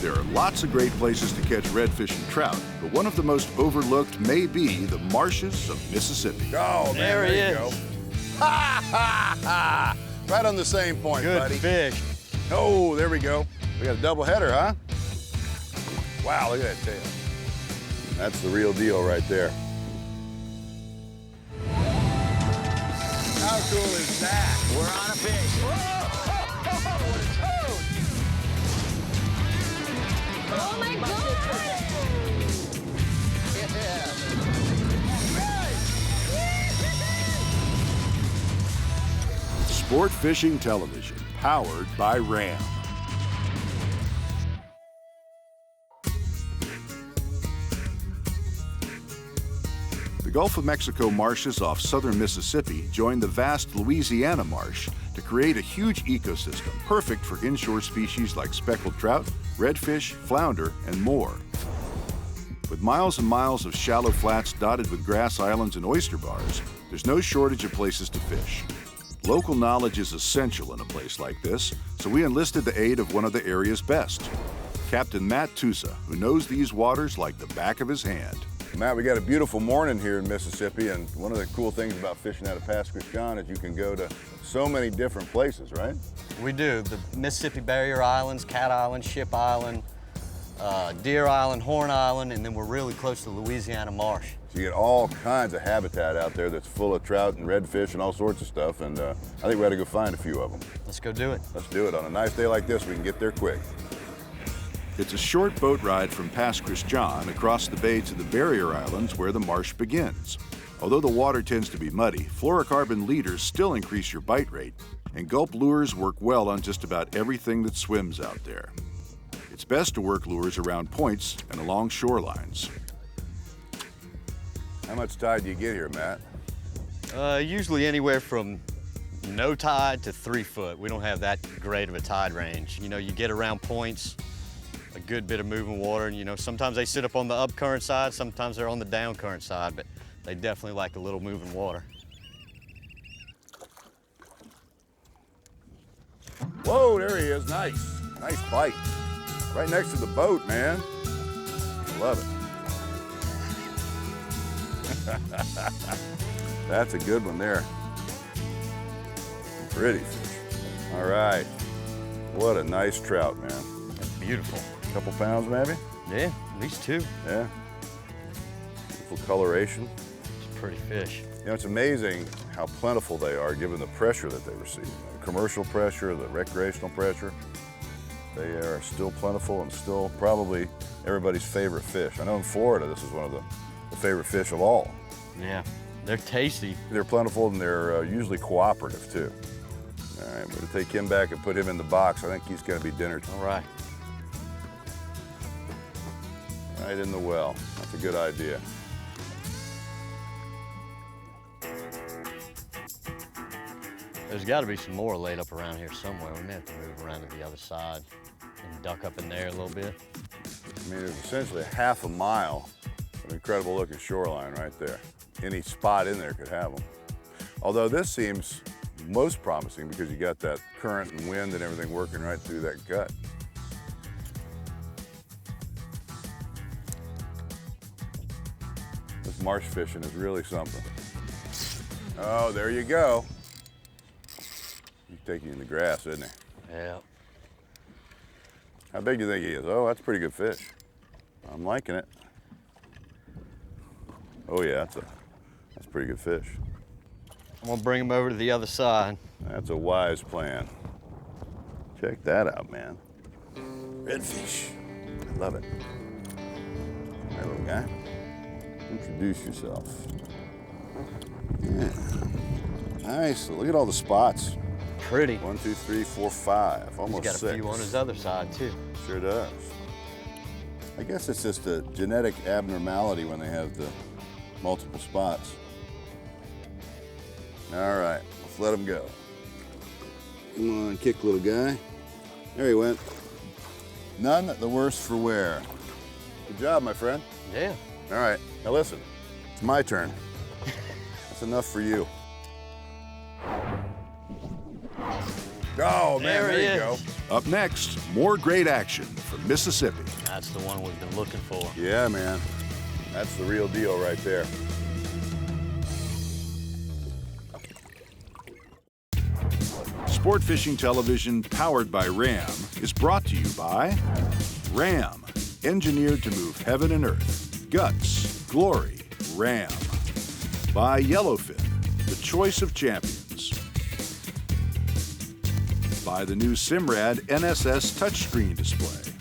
There are lots of great places to catch redfish and trout, but one of the most overlooked may be the marshes of Mississippi. Oh, man, there he is. Go. Ha, ha, ha! Right on the same point, buddy. Good fish. Oh, there we go. We got a double header, huh? Wow, look at that tail. That's the real deal right there. How cool is that? We're on a fish. Oh my God! Sport Fishing Television, powered by Ram. The Gulf of Mexico marshes off southern Mississippi join the vast Louisiana marsh to create a huge ecosystem perfect for inshore species like speckled trout, redfish, flounder, and more. With miles and miles of shallow flats dotted with grass islands and oyster bars, there's no shortage of places to fish. Local knowledge is essential in a place like this, so we enlisted the aid of one of the area's best, Captain Matt Tusa, who knows these waters like the back of his hand. Matt, we got a beautiful morning here in Mississippi, and one of the cool things about fishing out of Pass Christian is you can go to so many different places, right? We do. The Mississippi Barrier Islands, Cat Island, Ship Island, Deer Island, Horn Island, and then we're really close to Louisiana Marsh. So you get all kinds of habitat out there that's full of trout and redfish and all sorts of stuff, and I think we ought to go find a few of them. Let's go do it. Let's do it. On a nice day like this, we can get there quick. It's a short boat ride from Pass Christian across the bay to the barrier islands where the marsh begins. Although the water tends to be muddy, fluorocarbon leaders still increase your bite rate, and gulp lures work well on just about everything that swims out there. It's best to work lures around points and along shorelines. How much tide do you get here, Matt? Usually anywhere from no tide to 3 foot. We don't have that great of a tide range. You know, you get around points, a good bit of moving water, and you know, sometimes they sit up on the up current side, sometimes they're on the down current side, but they definitely like a little moving water. Whoa, there he is. Nice. Nice bite. Right next to the boat, man. I love it. That's a good one there. Pretty fish. All right. What a nice trout, man. That's beautiful. Couple pounds, maybe? Yeah, at least 2. Yeah. Beautiful coloration. It's a pretty fish. You know, it's amazing how plentiful they are given the pressure that they receive. The commercial pressure, the recreational pressure. They are still plentiful and still probably everybody's favorite fish. I know in Florida, this is one of the favorite fish of all. Yeah, they're tasty. They're plentiful and they're usually cooperative too. All right, we're gonna take him back and put him in the box. I think he's gonna be dinner time. All right. Right in the well. That's a good idea. There's got to be some more laid up around here somewhere. We may have to move around to the other side and duck up in there a little bit. I mean, there's essentially half a mile of incredible looking shoreline right there. Any spot in there could have them. Although this seems most promising because you got that current and wind and everything working right through that gut. This marsh fishing is really something. Oh, there you go. He's taking you in the grass, isn't he? Yeah. How big do you think he is? Oh, that's a pretty good fish. I'm liking it. Oh yeah, that's a pretty good fish. I'm gonna bring him over to the other side. That's a wise plan. Check that out, man. Redfish. I love it. Hey, little guy. Introduce yourself. Yeah. Nice. Look at all the spots. Pretty. 1, 2, 3, 4, 5. Almost He's got 6. a few on his other side too. Sure does. I guess it's just a genetic abnormality when they have the multiple spots. All right, let's let him go. Come on, kick, little guy. There he went. None the worse for wear. Good job, my friend. Yeah. All right, now listen, it's my turn. That's enough for you. Oh, man, there you go. Up next, more great action from Mississippi. That's the one we've been looking for. Yeah, man. That's the real deal right there. Sport Fishing Television, powered by RAM, is brought to you by RAM, engineered to move heaven and earth. Guts, glory, RAM. By Yellowfin, the choice of champions. By the new Simrad NSS touchscreen display.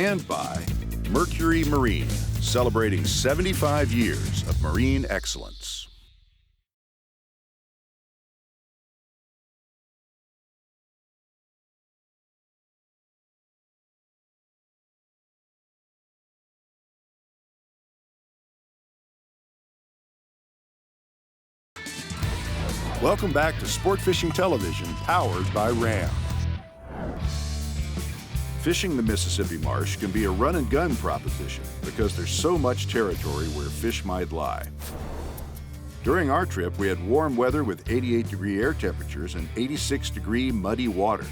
And by Mercury Marine, celebrating 75 years of marine excellence. Welcome back to Sport Fishing Television, powered by RAM. Fishing the Mississippi Marsh can be a run-and-gun proposition because there's so much territory where fish might lie. During our trip, we had warm weather with 88-degree air temperatures and 86-degree muddy water.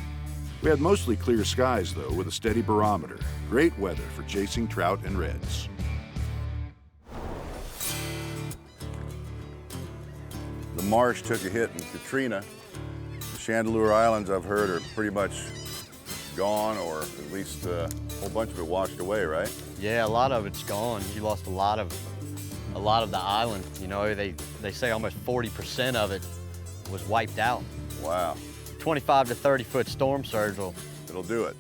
We had mostly clear skies, though, with a steady barometer. Great weather for chasing trout and reds. The marsh took a hit in Katrina. The Chandeleur Islands, I've heard, are pretty much gone, or at least a whole bunch of it washed away, right? Yeah, a lot of it's gone. You lost a lot of the island. You know, they say almost 40% of it was wiped out. Wow. 25 to 30 foot storm surge will. It'll do it.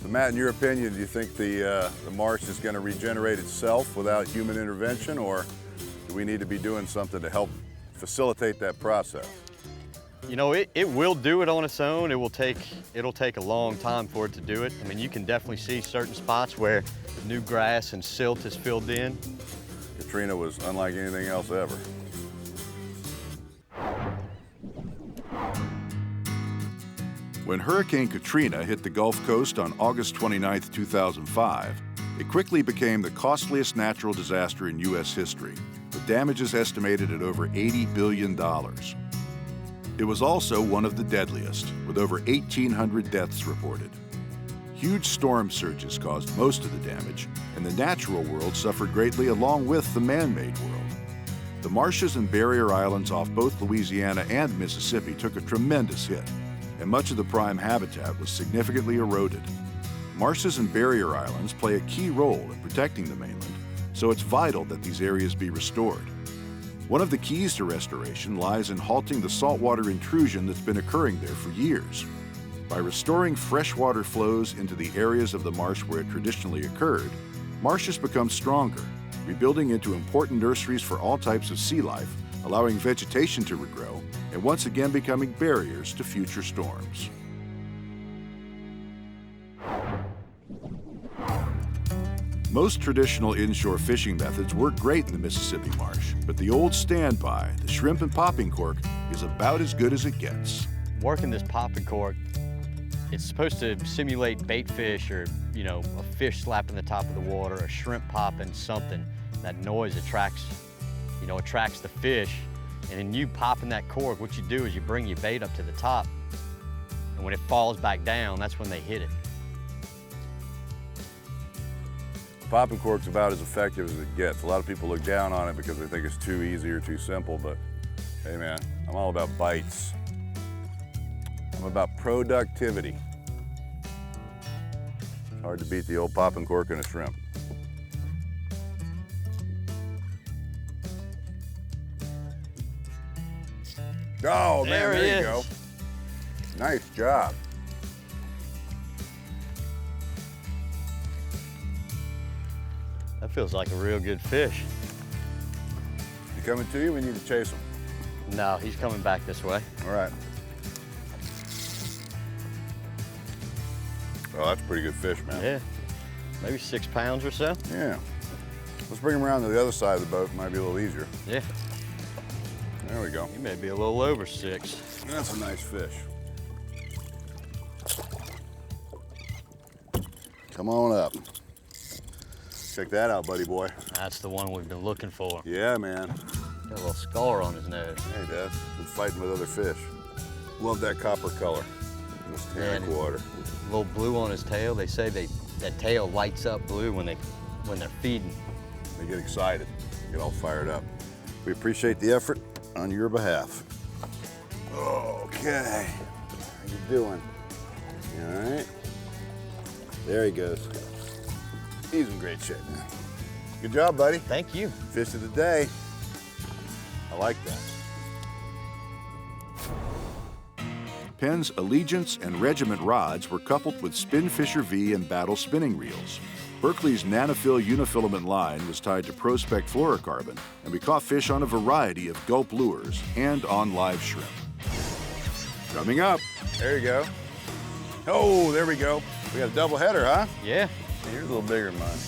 So Matt, in your opinion, do you think the marsh is going to regenerate itself without human intervention, or do we need to be doing something to help facilitate that process? You know, it will do it on its own. It'll take a long time for it to do it. I mean, you can definitely see certain spots where new grass and silt is filled in. Katrina was unlike anything else ever. When Hurricane Katrina hit the Gulf Coast on August 29, 2005, it quickly became the costliest natural disaster in U.S. history, with damages estimated at over $80 billion. It was also one of the deadliest, with over 1,800 deaths reported. Huge storm surges caused most of the damage, and the natural world suffered greatly along with the man-made world. The marshes and barrier islands off both Louisiana and Mississippi took a tremendous hit, and much of the prime habitat was significantly eroded. Marshes and barrier islands play a key role in protecting the mainland, so it's vital that these areas be restored. One of the keys to restoration lies in halting the saltwater intrusion that's been occurring there for years. By restoring freshwater flows into the areas of the marsh where it traditionally occurred, marshes become stronger, rebuilding into important nurseries for all types of sea life, allowing vegetation to regrow, and once again becoming barriers to future storms. Most traditional inshore fishing methods work great in the Mississippi Marsh, but the old standby, the shrimp and popping cork, is about as good as it gets. Working this popping cork, it's supposed to simulate bait fish or, you know, a fish slapping the top of the water, a shrimp popping something. That noise attracts the fish. And in you popping that cork, what you do is you bring your bait up to the top, and when it falls back down, that's when they hit it. Popping cork's about as effective as it gets. A lot of people look down on it because they think it's too easy or too simple, but hey man, I'm all about bites. I'm about productivity. It's hard to beat the old popping cork and a shrimp. Oh man, there you go. Nice job. That feels like a real good fish. You coming to you? We need to chase him. No, he's coming back this way. All right. Oh, that's a pretty good fish, man. Yeah, maybe 6 pounds or so. Yeah. Let's bring him around to the other side of the boat. It might be a little easier. Yeah. There we go. He may be a little over 6. That's a nice fish. Come on up. Check that out, buddy boy. That's the one we've been looking for. Yeah, man. Got a little scar on his nose. Hey, Dad. Been fighting with other fish. Love that copper color. This tannic water. Little blue on his tail. They say that tail lights up blue when they're feeding. They get excited, get all fired up. We appreciate the effort on your behalf. Okay, how you doing? All right. There he goes. He's in great shape, man. Good job, buddy. Thank you. Fish of the day. I like that. Penn's Allegiance and Regiment rods were coupled with Spinfisher V and Battle spinning reels. Berkeley's Nanofill unifilament line was tied to ProSpect fluorocarbon, and we caught fish on a variety of gulp lures and on live shrimp. Coming up. There you go. Oh, there we go. We got a double header, huh? Yeah. Yours a little bigger than mine.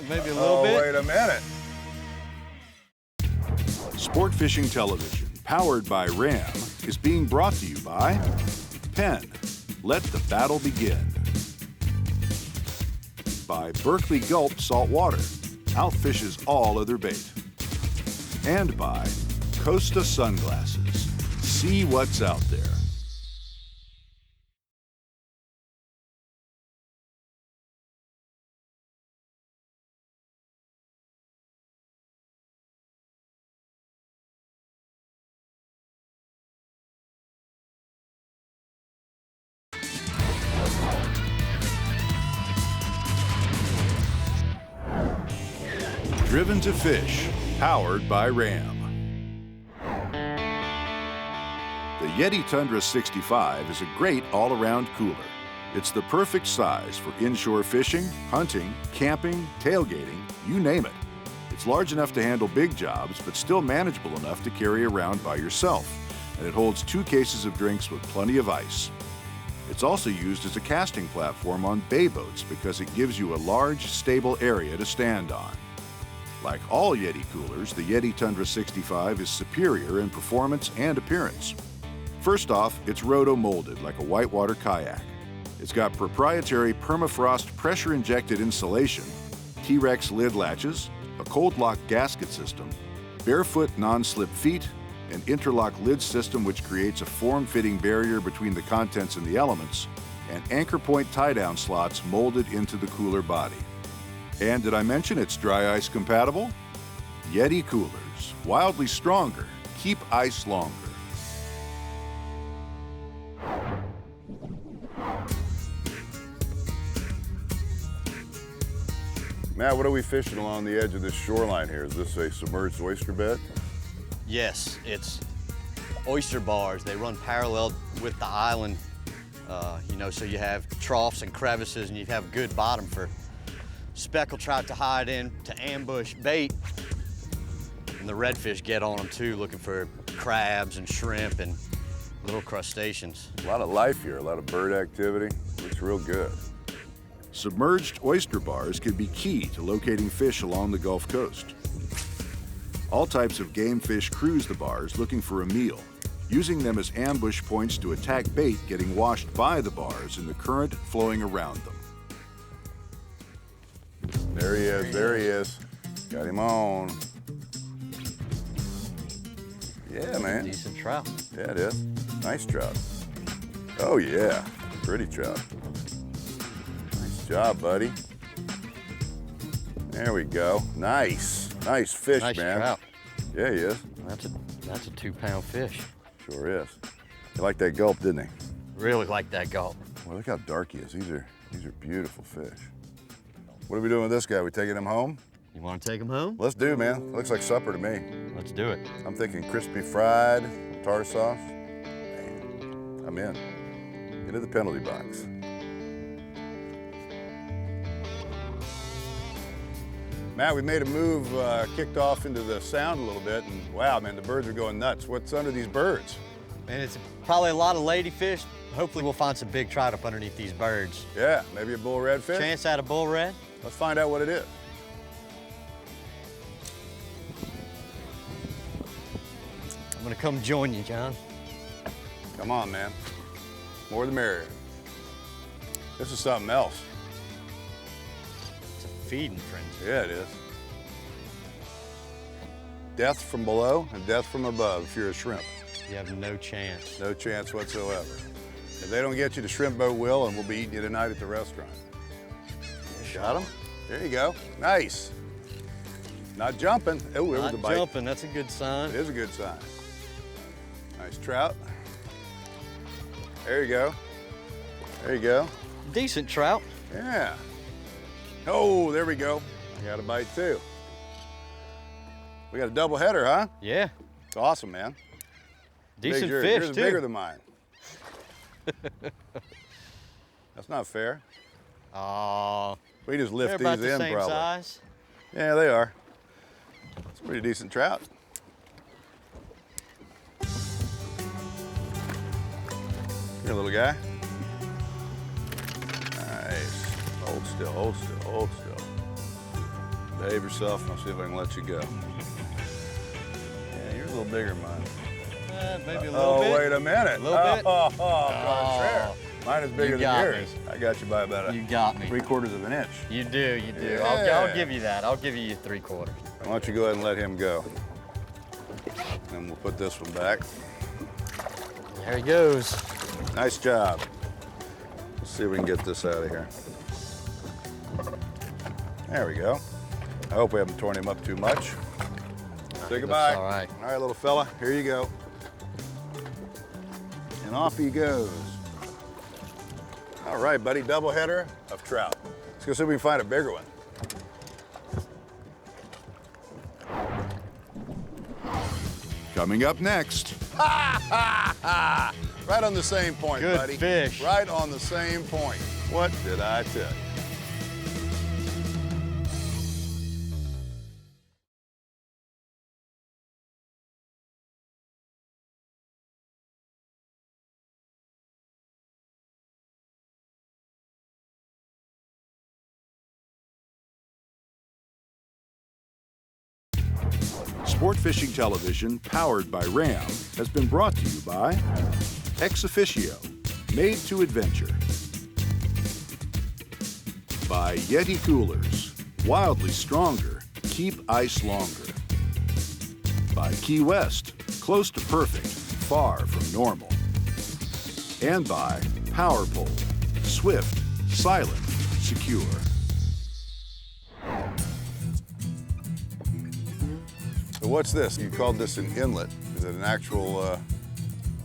Maybe a little bit. Oh, wait a minute. Sport Fishing Television, powered by Ram, is being brought to you by Penn. Let the battle begin. By Berkeley Gulp Salt Water, outfishes all other bait. And by Costa Sunglasses. See what's out there. Driven to Fish, powered by Ram. The Yeti Tundra 65 is a great all-around cooler. It's the perfect size for inshore fishing, hunting, camping, tailgating, you name it. It's large enough to handle big jobs, but still manageable enough to carry around by yourself. And it holds 2 cases of drinks with plenty of ice. It's also used as a casting platform on bay boats because it gives you a large, stable area to stand on. Like all Yeti coolers, the Yeti Tundra 65 is superior in performance and appearance. First off, it's roto-molded like a whitewater kayak. It's got proprietary permafrost pressure-injected insulation, T-Rex lid latches, a cold lock gasket system, barefoot non-slip feet, an interlock lid system which creates a form-fitting barrier between the contents and the elements, and anchor point tie-down slots molded into the cooler body. And did I mention it's dry ice compatible? Yeti coolers, wildly stronger, keep ice longer. Matt, what are we fishing along the edge of this shoreline here? Is this a submerged oyster bed? Yes, it's oyster bars. They run parallel with the island, so you have troughs and crevices, and you have good bottom for speckled trout to hide in, to ambush bait. And the redfish get on them too, looking for crabs and shrimp and little crustaceans. A lot of life here, a lot of bird activity. Looks real good. Submerged oyster bars can be key to locating fish along the Gulf Coast. All types of game fish cruise the bars looking for a meal, using them as ambush points to attack bait getting washed by the bars in the current flowing around them. There he is, there he is. Got him on. Yeah, man. Decent trout. Yeah, it is. Nice trout. Oh, yeah. Pretty trout. Nice job, buddy. There we go. Nice. Nice fish, Nice man. trout. Yeah, he is. That's a 2-pound fish. Sure is. He liked that gulp, didn't he? Really like that gulp. Well, look how dark he is. These are beautiful fish. What are we doing with this guy? We taking him home? You want to take him home? Let's do, man. Looks like supper to me. Let's do it. I'm thinking crispy fried, tartar sauce. Man, I'm in. Into the penalty box. Matt, we made a move, kicked off into the sound a little bit, and wow, man, the birds are going nuts. What's under these birds? And it's probably a lot of ladyfish. Hopefully we'll find some big trout up underneath these birds. Yeah, maybe a bull redfish? Chance at a bull red? Let's find out what it is. I'm gonna come join you, John. Come on, man. More the merrier. This is something else. It's a feeding frenzy. Yeah, it is. Death from below and death from above if you're a shrimp. You have no chance. No chance whatsoever. If they don't get you, the shrimp boat will, and we'll be eating you tonight at the restaurant. Got him? There you go. Nice. Not jumping. Oh, there was a bite. Not jumping, that's a good sign. It is a good sign. Nice trout. There you go. There you go. Decent trout. Yeah. Oh, there we go. I got a bite too. We got a double header, huh? Yeah. It's awesome, man. Decent Yours. fish, Yours is too. bigger than mine. That's not fair. Oh, We just lift they're these about the in, same probably. size. Yeah, they are. It's a pretty decent trout. Here, little guy. Nice. Hold still, hold still, hold still. Behave yourself, and I'll see if I can let you go. Yeah, you're a little bigger than mine. Maybe a little bit. Oh, wait a minute. A little bit? Contraire. Mine is bigger You than got yours. I got you by about You got me. 3/4 of an inch. You do, you do. Yeah. I'll give you that. I'll give you your 3/4. Why don't you go ahead and let him go? And we'll put this one back. There he goes. Nice job. Let's see if we can get this out of here. There we go. I hope we haven't torn him up too much. Say goodbye. all right. All right, little fella, here you go. And off he goes. All right, buddy, double header of trout. Let's go see if we can find a bigger one. Coming up next, Right on the same point, Good buddy. fish. Right on the same point. What did I tell you? Sport Fishing Television, powered by RAM, has been brought to you by Ex Officio, made to adventure. By Yeti Coolers, wildly stronger, keep ice longer. By Key West, close to perfect, far from normal. And by Power Pole, swift, silent, secure. So what's this? You called this an inlet. Is it an actual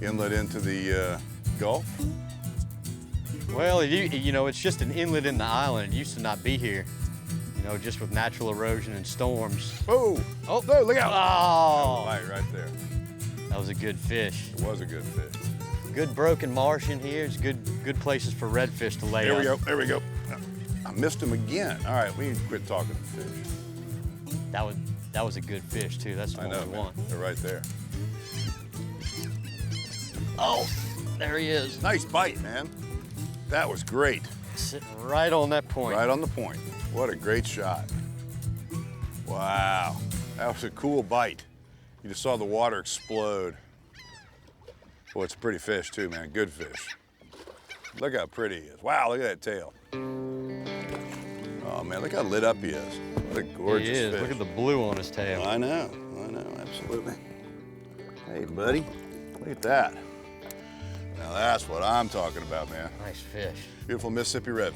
inlet into the Gulf? Well, you know, it's just an inlet in the island. It used to not be here. You know, just with natural erosion and storms. Oh! Oh, No, look out! Oh, Bite right there. that was a good fish. It was a good fish. Good broken marsh in here. It's good places for redfish to lay There we up. go, there we go. I missed him again. All right, we need to quit talking to fish. That was a good fish too. That's the I one know, we man. want. They're right there. Oh, there he is. Nice bite, man. That was great. Sitting right on that point. Right on the point. What a great shot. Wow, that was a cool bite. You just saw the water explode. Boy, it's a pretty fish too, man. Good fish. Look how pretty he is. Wow, look at that tail. Oh man, look how lit up he is. What a gorgeous He is. fish. Look at the blue on his tail. I know, absolutely. Hey, buddy, look at that. Now that's what I'm talking about, man. Nice fish. Beautiful Mississippi redfish.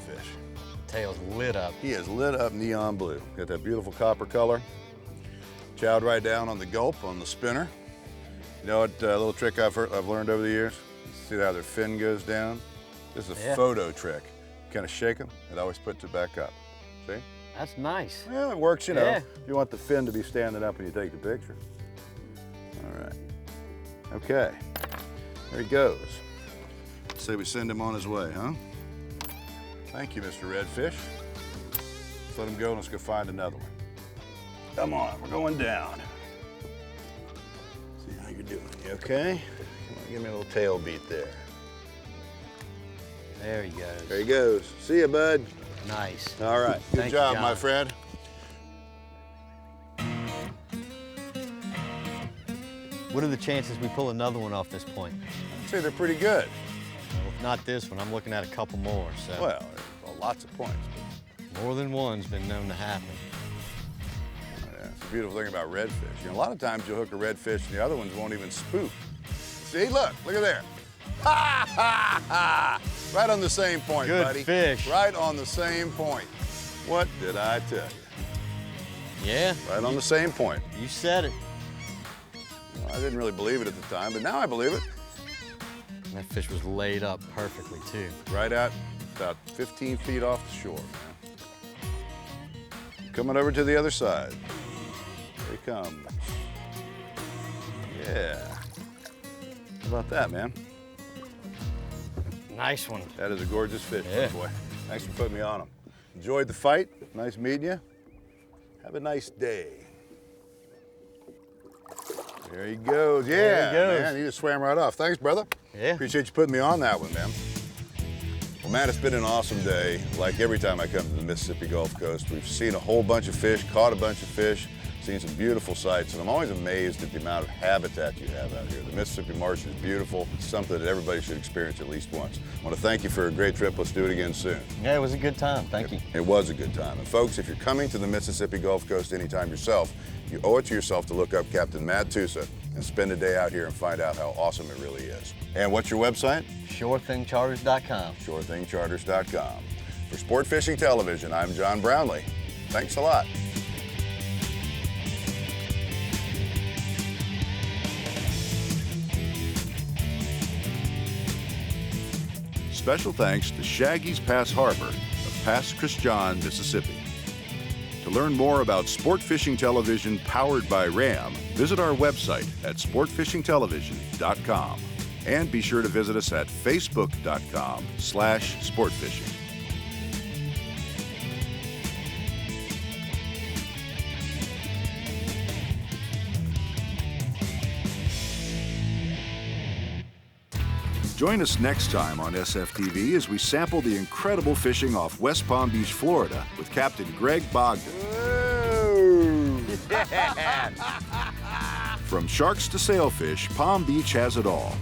Tail's lit up. He is lit up neon blue. Got that beautiful copper color. Chowed right down on the gulp, on the spinner. You know what little trick I've learned over the years? See how their fin goes down? This is a Yeah. photo trick. Kind of shake them, it always puts it back up. See? That's nice. Well, it works, you know. Yeah. You want the fin to be standing up when you take the picture. All right. Okay. There he goes. Say we send him on his way, huh? Thank you, Mr. Redfish. Let's let him go and let's go find another one. Come on, we're going down. See how you're doing. You okay? Come on, give me a little tail beat there. There he goes. There he goes. See ya, bud. Nice. All right. Good Thank you, job, my John. friend. What are the chances we pull another one off this point? I'd say they're pretty good. Well, if not this one, I'm looking at a couple more. So Well, lots of points. more than one's been known to happen. Yeah, it's a beautiful thing about redfish. You know, a lot of times you'll hook a redfish and the other ones won't even spook. See, look at there. Right on the same point, Good buddy. fish. Right on the same point. What did I tell you? Yeah. Right on the same point. You said it. Well, I didn't really believe it at the time, but now I believe it. That fish was laid up perfectly too. Right at about 15 feet off the shore, man. Coming over to the other side. Here he comes. Yeah. How about that, man? Nice one. That is a gorgeous fish, Yeah. boy. Thanks for putting me on him. Enjoyed the fight. Nice meeting you. Have a nice day. There he goes. Yeah, There he goes. man, he just swam right off. Thanks, brother. Yeah. Appreciate you putting me on that one, man. Well, Matt, it's been an awesome day. Like every time I come to the Mississippi Gulf Coast, we've seen a whole bunch of fish, caught a bunch of fish, seen some beautiful sights, and I'm always amazed at the amount of habitat you have out here. The Mississippi Marsh is beautiful. It's something that everybody should experience at least once. I want to thank you for a great trip. Let's do it again soon. Yeah, it was a good time. Thank you. It was a good time. And folks, if you're coming to the Mississippi Gulf Coast anytime yourself, you owe it to yourself to look up Captain Matt Tusa and spend a day out here and find out how awesome it really is. And what's your website? SureThingCharters.com. SureThingCharters.com. For Sport Fishing Television, I'm John Brownlee. Thanks a lot. Special thanks to Shaggy's Pass Harbor of Pass Christian, Mississippi. To learn more about Sport Fishing Television powered by RAM, visit our website at sportfishingtelevision.com. And be sure to visit us at facebook.com/sportfishing. Join us next time on SFTV as we sample the incredible fishing off West Palm Beach, Florida with Captain Greg Bogdan. From sharks to sailfish, Palm Beach has it all.